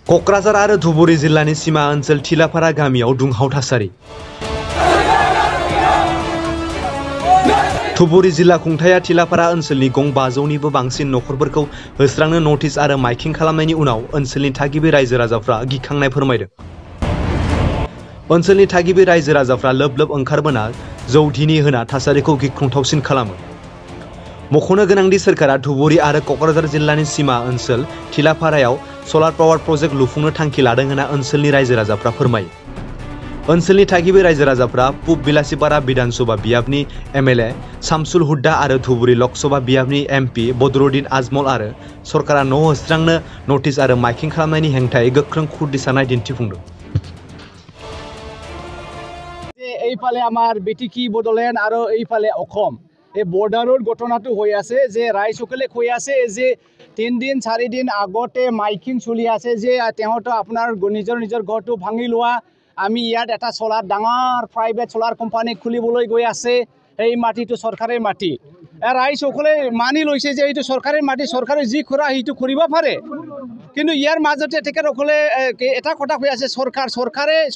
क'क्राझार आरो धुबुरी जिल्लानि सीमा ओनसोल थिलाफारा गामियाव दुंहाव थासारि। धुबुरी जिल्ला खुंथाया थिलाफारा ओनसोलनि गं 500निबो बांसिन नखरफोरखौ होस्रांनो नटिस आरो माइकिं खालामनायनि उनाव ओनसोलनि थागिबि रायजो राजाफ्रा गिखांनाय फोरमायदों। ओनसोलनि थागिबि रायजो राजाफ्रा लोब लोब ओंखारबोना जौधिनि होना थासारिखौ गिख्रंथावसिन खालामो। मख'नो गोनांदि सोरखारा धुबुरी आरो क'क्राझार जिल्लानि सीमा ओनसोल थिलाफारायाव सलार पावार प्रजेक्ट लुफुंनो थांखि लादों होनना ओनसोलनि रायजो राजाफ्रा फोरमायो। ओनसोलनि थागिबि रायजो राजाफ्रा पुब बिलासिपारा विधानसभा बियाबनि एमएलए शामसुल हुड्डा आरो धुबुरी लकसभा बियाबनि एमपि बदरुद्दीन आजमल आरो सरकारा न' होस्रांनो नटिस आरो माइकिं खालामनायनि हेंथायै गोख्रों खुर दिन्थिसारनाय दिन्थिफुंदों। এইফালে আমাৰ বিটিকি বড়োলেণ্ড আৰু এইফালে অসম এই বৰ্ডাৰৰ ঘটনাটো হৈ আছে যে ৰাইজসকলে কৈ আছে যে 3 দিন 4 দিন আগতে মাইকিং চলি আছে যে তেওঁলোকে আপোনাৰ নিজৰ নিজৰ ঘৰটো ভাঙি লোৱা, আমি ইয়াত এটা সোলাৰ ডাঙৰ প্ৰাইভেট সোলাৰ কোম্পানী খুলিবলৈ গৈ আছে, এই মাটিটো চৰকাৰৰ মাটি। ৰাইজসকলে মানি লৈছে যে এইটো চৰকাৰৰ মাটি, চৰকাৰে যি কৰা সেইটো কৰিব পাৰে। কিন্তু ইয়াৰ মাজতে তেখেতসকলে এটা কথা কৈ আছে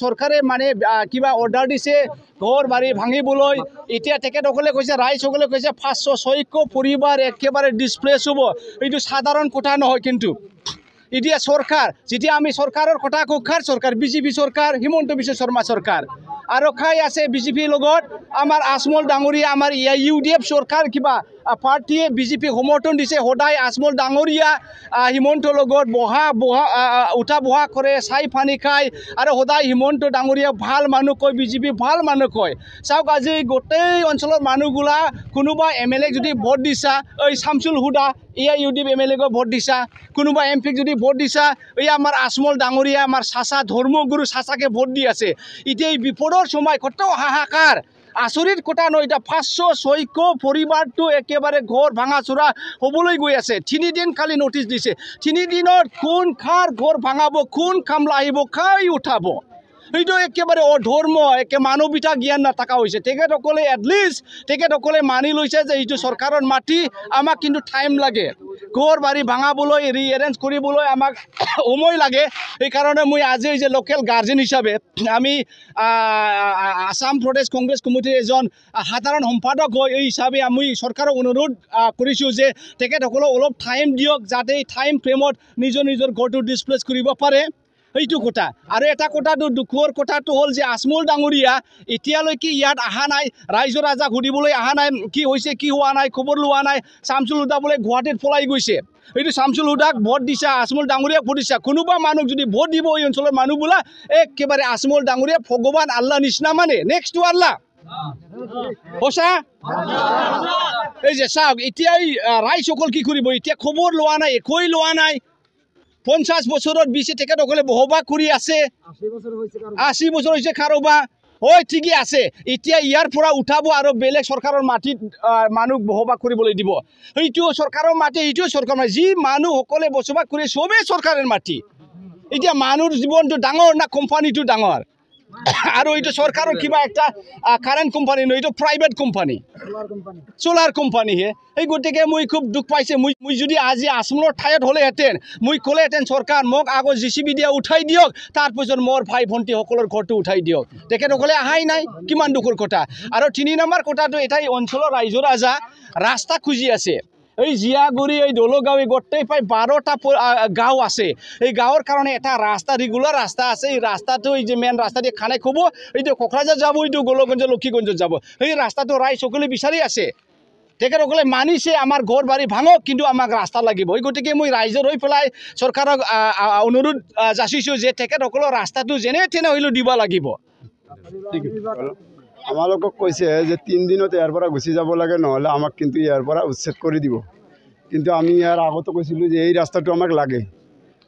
চৰকাৰে মানে কিবা অৰ্ডাৰ দিছে ঘৰ বাৰী ভাঙিবলৈ। এতিয়া তেখেতসকলে কৈছে, ৰাইজসকলে কৈছে 500-600 পৰিবাৰ একেবাৰে ডিছপ্লেচ হ'ব। এইটো সাধাৰণ কথা নহয়। কিন্তু এতিয়া চৰকাৰ, যেতিয়া আমি চৰকাৰৰ কথা কওঁ, কাৰ চৰকাৰ? বিজেপি চৰকাৰ, হিমন্ত বিশ্ব শৰ্মা চৰকাৰ। আৰু খাই আছে বিজেপিৰ লগত আমাৰ আজমল ডাঙৰীয়া, আমাৰ ইউডিএফ চৰকাৰ কিবা পাৰ্টিয়ে বিজেপি সমৰ্থন দিছে। সদায় আজমল ডাঙৰীয়া হিমন্তৰ লগত উঠা বহা কৰে, চাই পানী খায় আৰু সদায় হিমন্ত ডাঙৰীয়া ভাল মানুহ কয়, বিজেপি ভাল মানুহ কয়। চাওক আজি গোটেই অঞ্চলৰ মানুহগুলা কোনোবা এমএলএক যদি ভোট দিছা, এই শামসুল হুডা ইউডিএফ এমএলএক ভোট দিছা, কোনোবা এমপিক যদি ভোট দিছা, এই আমাৰ আজমল ডাঙৰীয়া আমাৰ চাচা ধৰ্মগুৰু চাচাকে ভোট দি আছে। এতিয়া এই বিপদৰ সময় কত হাহাকাৰ, আচৰিত কথা নহয়। এতিয়া 500-600 পৰিবাৰটো একেবাৰে ঘৰ ভাঙা চোৰা হ'বলৈ গৈ আছে। 3 দিন খালি নটিচ দিছে। 3 দিনত কোন খাৰ ঘৰ ভাঙাব, কোন কামলা আহিব, খাই উঠাব, এইটো একেবাৰে অধৰ্ম, একে মানৱীয়তা জ্ঞান নাথাকা হৈছে। তেখেতসকলে এটলিষ্ট তেখেতসকলে মানি লৈছে যে এইটো চৰকাৰৰ মাটি, আমাক কিন্তু টাইম লাগে ঘৰ বাৰী ভাঙাবলৈ, ৰিএৰেঞ্জ কৰিবলৈ আমাক সময় লাগে। সেইকাৰণে মই আজি যে লোকেল গাৰ্জেন হিচাপে আমি আসাম প্ৰদেশ কংগ্ৰেছ কমিটিৰ এজন সাধাৰণ সম্পাদক হয়, এই হিচাপে আমি চৰকাৰক অনুৰোধ কৰিছোঁ যে তেখেতসকলক অলপ টাইম দিয়ক, যাতে এই টাইম ফ্ৰেমত নিজৰ ঘৰটো ডিছপ্লেচ কৰিব পাৰে। এইটো কথা। আৰু এটা কথাটো দুখৰ কথাটো হ'ল যে আজমল ডাঙৰীয়া এতিয়ালৈকে ইয়াত অহা নাই, ৰাইজৰ ৰাজাক সুধিবলৈ অহা নাই, কি হৈছে কি হোৱা নাই, খবৰ লোৱা নাই। শামসুল হুডা বোলে গুৱাহাটীত পলাই গৈছে। এইটো শামসুল হুডাক ভোট দিছা, আজমল ডাঙৰীয়াক ভোট দিছা। কোনোবা মানুহ যদি ভোট দিব এই অঞ্চলৰ মানুহবোলা একেবাৰে আজমল ডাঙৰীয়া ভগৱান আল্লাহ নিচিনা মানে, নেক্সট টু আল্লাহ সঁচা। এই যে চাওক এতিয়া ৰাইজসকল কি কৰিব, এতিয়া খবৰ লোৱা নাই, একোৱেই লোৱা নাই। 50 বছৰত বেছি তেখেতসকলে বসবাস কৰি আছে, 80 বছৰ হৈছে কাৰোবাৰ। হয় ঠিকই আছে, এতিয়া ইয়াৰ পৰা উঠাব আৰু বেলেগ চৰকাৰৰ মাটিত মানুহ বসবাস কৰিবলৈ দিব। সেইটো চৰকাৰৰ মাটি, এইটোৱে চৰকাৰ মাটি। যি মানুহসকলে বসবাস কৰি চবেই চৰকাৰৰ মাটি। এতিয়া মানুহৰ জীৱনটো ডাঙৰ না কোম্পানীটো ডাঙৰ? আৰু এইটো চৰকাৰৰ কিবা একটা কাৰেণ্ট কোম্পানী নহয়, এইটো প্ৰাইভেট কোম্পানী, সোলাৰ কোম্পানীহে। এই গতিকে মই খুব দুখ পাইছে। মই যদি আজি আজমলৰ ঠাইত হ'লেহেঁতেন, মই ক'লেহেঁতেন চৰকাৰ মোক আগত JCB দিয়া উঠাই দিয়ক, তাৰপিছত মোৰ ভাই ভণ্টিসকলৰ ঘৰটো উঠাই দিয়ক। তেখেতসকলে অহাই নাই, কিমান দুখৰ কথা। আৰু 3 নম্বৰ কথাটো এটাই, অঞ্চলৰ ৰাইজৰ ৰাজা ৰাস্তা খুজি আছে। এই জিয়াগুৰি, এই দলগাঁও, এই গোটেই প্ৰায় 12টা গাঁও আছে। এই গাঁৱৰ কাৰণে এটা ৰাস্তা, ৰেগুলাৰ ৰাস্তা আছে। এই ৰাস্তাটো, এই যে মেইন ৰাস্তা দিয়ে খানে খুব, এইটো কোকৰাঝাৰ যাব, এইটো গোলগঞ্জ লক্ষীগঞ্জত যাব। সেই ৰাস্তাটো ৰাইজসকলে বিচাৰি আছে। তেখেতসকলে মানিছে আমাৰ ঘৰ বাৰী ভাঙক, কিন্তু আমাক ৰাস্তা লাগিব। এই গতিকে মই ৰাইজৰ হৈ পেলাই চৰকাৰক অনুৰোধ যাচিছোঁ যে তেখেতসকলৰ ৰাস্তাটো যেনে তেনে হ'লেও দিব লাগিব। আমালোকক কৈছে যে 3 দিনত ইয়াৰ পৰা গুচি যাব লাগে, নহ'লে আমাক কিন্তু ইয়াৰ পৰা উচ্ছেদ কৰি দিব। কিন্তু আমি ইয়াৰ আগতে কৈছিলোঁ যে এই ৰাস্তাটো আমাক লাগে,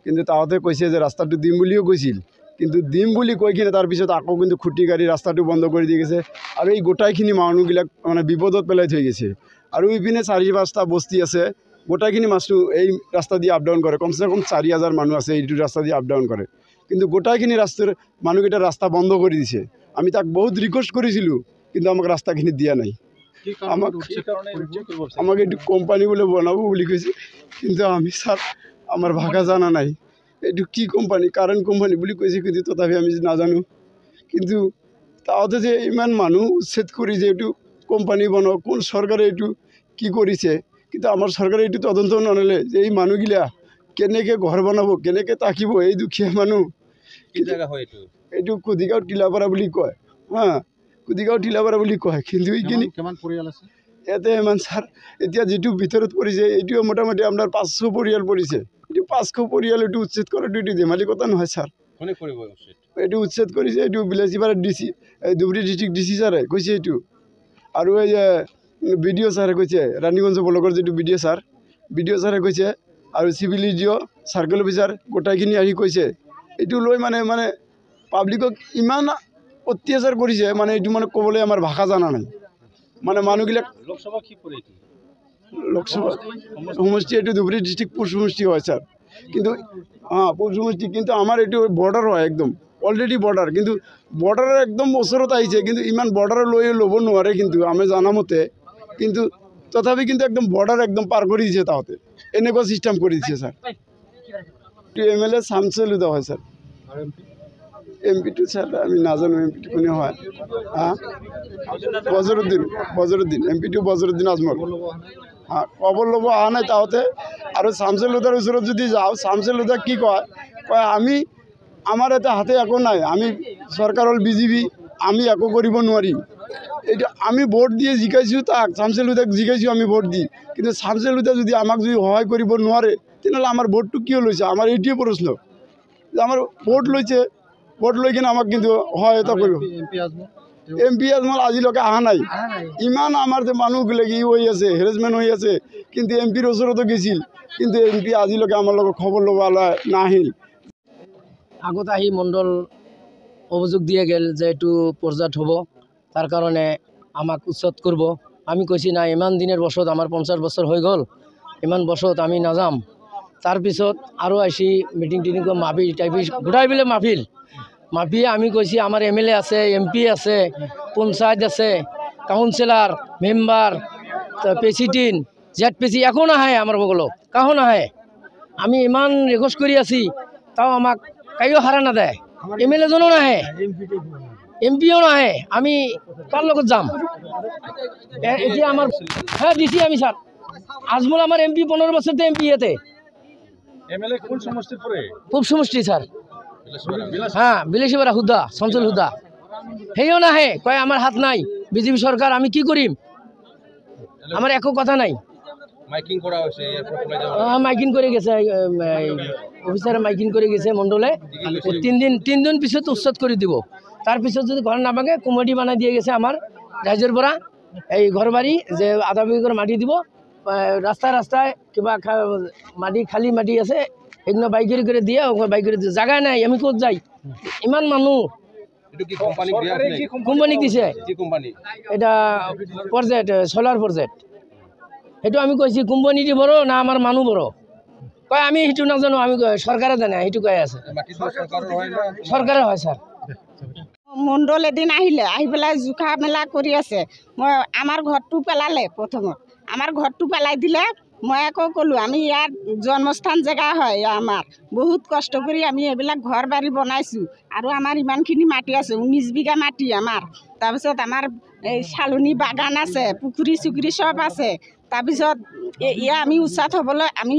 কিন্তু তাহঁতে কৈছে যে ৰাস্তাটো দিম বুলিও কৈছিল, কিন্তু দিম বুলি কৈ কিনে তাৰপিছত আকৌ কিন্তু খুঁটি কাঢ়ি ৰাস্তাটো বন্ধ কৰি দি গৈছে। আৰু এই গোটাইখিনি মানুহবিলাক মানে বিপদত পেলাই থৈ গৈছে। আৰু ইপিনে 4-5টা বস্তি আছে, গোটাইখিনি মাছটো এই ৰাস্তা দিয়ে আপ ডাউন কৰে। কমচে কম 4000 মানুহ আছে এইটো ৰাস্তা দিয়ে আপ ডাউন কৰে। কিন্তু গোটাইখিনি ৰাস্তাৰ মানুহকেইটা ৰাস্তা বন্ধ কৰি দিছে। আমি তাক বহুত ৰিকুৱেষ্ট কৰিছিলোঁ, কিন্তু আমাক ৰাস্তাখিনি দিয়া নাই। আমাকে একটু কোম্পানি বলে বানাবো বলে কইছে, কিন্তু আমি স্যার আমার ভাষা জানা নাই, এইটো কি কোম্পানি কারেন্ট কোম্পানি বুলি কইছে, কিন্তু তথাপি আমি নাজানো। কিন্তু তাওতে যে ইমান মানুহ উচ্ছেদ কৰি যে এইটো কোম্পানী বনাও, কোন চৰকাৰে এইটো কি কৰিছে, কিন্তু আমাৰ চৰকাৰে এইটো তদন্ত নল'লে যে এই মানুহগিলা কেনেকৈ ঘৰ বনাব, কেনেকৈ থাকিব এই দুখীয়া মানুহ। এইটো কুদিগাঁও টিলাপাৰা বুলি কয়, কুদিগাঁও টিলাপাৰা বুলি কয়। কিন্তু এইখিনি ইয়াতে ইমান ছাৰ এতিয়া যিটো ভিতৰত পৰিছে এইটো মোটামুটি আপোনাৰ 500 পৰিয়াল পৰিছে। এইটো 500 পৰিয়াল এইটো উচ্ছেদ কৰাটো এইটো ধেমালি কথা নহয় ছাৰ। এইটো উচ্ছেদ কৰিছে, এইটো Bilasipara DC, Dhubri district DC ছাৰে কৈছে এইটো। আৰু এই যে BDO ছাৰে কৈছে, ৰাণীগঞ্জ ব্লকৰ যিটো BDO ছাৰে কৈছে, আৰু চিভিল DO চাৰ্কেল অফিচাৰ গোটাইখিনি আহি কৈছে। এইটো লৈ মানে পাব্লিকক ইমান অত্যাচাৰ কৰিছে, মানে এইটো মানে ক'বলৈ আমাৰ ভাষা জানা নাই। মানে মানুহবিলাক লোকসভা সমষ্টি এইটো ধুবুৰী ডিষ্ট্ৰিক্ট পুৰ সমষ্টি হয় ছাৰ, কিন্তু পুৰ সমষ্টি, কিন্তু আমাৰ এইটো বৰ্ডাৰ হয় একদম অলৰেডি বৰ্ডাৰ, কিন্তু বৰ্ডাৰৰ একদম ওচৰত আহিছে, কিন্তু ইমান বৰ্ডাৰ লৈ ল'ব নোৱাৰে কিন্তু আমি জানামতে, কিন্তু তথাপি কিন্তু একদম বৰ্ডাৰ একদম পাৰ কৰি দিছে তাহতে, এনেকুৱা চিষ্টেম কৰি দিছে ছাৰ। এইটো MLA শামছুল হুদা হয় ছাৰ। MP টো ছাৰ আমি নাজানো MP টো কোনে হয়। বজৰুদ্দিন MP টো বজৰুদ্দিন আজমল। খবৰ ল'ব অহা নাই তাহতে। আৰু শামছুল হুদাৰ ওচৰত যদি যাওঁ, শামছুল হুদা কি কয় আমি আমাৰ এটা হাতে একো নাই, আমি চৰকাৰ হ'ল BJP, আমি একো কৰিব নোৱাৰিম। এইটো আমি ভোট দিয়ে জিকাইছোঁ তাক, শামছুল হুদাক জিকাইছোঁ আমি ভোট দি, কিন্তু শামছুল হুদা যদি আমাক যদি সহায় কৰিব নোৱাৰে তেনেহ'লে আমাৰ ভোটটো কিয় লৈছে, আমাৰ এইটোৱে প্ৰশ্ন। যে আমাৰ ভোট লৈছে, ভোট লৈ কিনে আমাক কিন্তু সহায়তা কৰিব। MP আজমল আজিলৈকে অহা নাই। ইমান আমাৰ যে মানুহবিলাক হৈ আছে, হেৰেছমেণ্ট হৈ আছে, কিন্তু MPৰ ওচৰতো গৈছিল, কিন্তু MP আজিলৈকে আমাৰ লগত খবৰ ল'বলৈ নাহিল। আগত আহি মণ্ডল অভিযোগ দিয়ে গেল যে এইটো পৰ্যায়ত হ'ব, তাৰ কাৰণে আমাক উচ্ছেদ কৰিব। আমি কৈছি নাই, ইমান দিনেৰ বছৰত আমাৰ 50 বছৰ হৈ গ'ল, ইমান বছৰত আমি নাযাম। তাৰপিছত আৰু আহিছি মিটিং টিটিং মাহফিল টাইপিছ গোটাই পেলাই মাহফিল আমি কৈছি আমাৰ MLA আছে, MP আছে, পঞ্চায়ত আছে, কাউন্সিলাৰ, মেম্বাৰ, প্ৰেচিডেণ্ট, ZPC একো নাহে আমাৰ বগলত, কাহো নাহে। আমি ইমান ৰিকুৱেষ্ট কৰি আছি, তাও আমাক কাইও সাৰা নাদে। MLA জনো নাহে, MPও নাহে। আমি কাৰ লগত যাম এতিয়া? আমাৰ দিছি আমি ছাৰ আজমল আমাৰ MP 15 বছৰতে MP ইয়াতে। MLA কোন সমষ্টিৰ পৰে? পূব সমষ্টি ছাৰ। বিলাচীপাৰা হুদা, শামছুল হুদা। সেইও নাহে, কয় আমাৰ হাত নাই, BJP চৰকাৰ, আমি কি কৰিম? আমাৰ একো কথা নাই। মাইকিং কৰি গেছে, অফিচাৰে মাইকিং কৰি গেছে মণ্ডলে। 3 দিন পিছত উচ্ছেদ কৰি দিব। তাৰপিছত যদি ঘৰ নাভাঙে কমিটি বনাই দিয়ে গেছে আমাৰ ৰাইজৰ পৰা, এই ঘৰ বাৰী যে আধা বিঘা মাটি দিব, ৰাস্তায় কিবা মাটি খালী মাটি আছে সেইদিনা বাইকেৰি করে দিয়ে বাইকেরি জায়গা নাই, আমি ক'ত যাই? ইমান মানুহ কোম্পানী দিছে, এটা প্রজেক্ট সোলার প্রজেক্ট। সেইটো আমি কৈছি কোম্পানী দি বড় না আমার মানুহ বড়? কয় আমি সেইটো নাজানো, আমি সরকারে জানে, সেইটো কৈ আছে। সরকারে হয় স্যার। মণ্ডল এদিন আহিলে, আহি পেলাই জোখা মেলা কৰি আছে। মই আমাৰ ঘৰটো পেলালে, প্ৰথমত আমাৰ ঘৰটো পেলাই দিলে। মই আকৌ ক'লোঁ আমি ইয়াত জন্মস্থান জেগা হয় আমাৰ, বহুত কষ্ট কৰি আমি এইবিলাক ঘৰ বাৰী বনাইছোঁ, আৰু আমাৰ ইমানখিনি মাটি আছে, 19 বিঘা মাটি আমাৰ। তাৰপিছত আমাৰ এই চালনী বাগান আছে, পুখুৰী চুখুৰী চব আছে। তাৰপিছত আমি উচ্চাত হ'বলৈ, আমি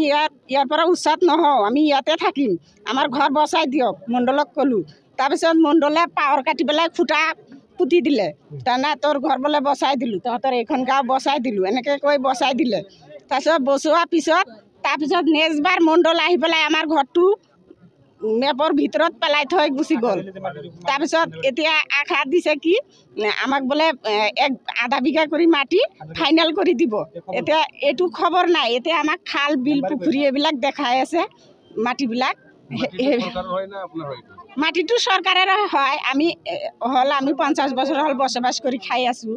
ইয়াৰ পৰা উচ্চাত নহওঁ, আমি ইয়াতে থাকিম, আমাৰ ঘৰ বচাই দিয়ক, মণ্ডলক ক'লোঁ। তাৰপিছত মণ্ডলে পাৱাৰ কাটি পেলাই খুটা পুতি দিলে। তাৰমানে তোৰ ঘৰ বোলে বচাই দিলোঁ, তহঁতৰ এইখন গাঁও বচাই দিলোঁ, এনেকৈ কৈ বচাই দিলে। তাৰপিছত বচোৱাৰ তাৰপিছত নেক্সট বাৰ মণ্ডল আহি পেলাই আমাৰ ঘৰটো মেপৰ ভিতৰত পেলাই থৈ গুচি গ'ল। তাৰপিছত এতিয়া আশা দিছে কি আমাক বোলে আধা বিঘা কৰি মাটি ফাইনেল কৰি দিব। এতিয়া এইটো খবৰ নাই, এতিয়া আমাক খাল বিল পুখুৰী এইবিলাক দেখাই আছে মাটিবিলাক। মাটিটো চৰকাৰেৰে হয়, আমি 50 বছৰ হ'ল বসবাস কৰি খাই আছোঁ।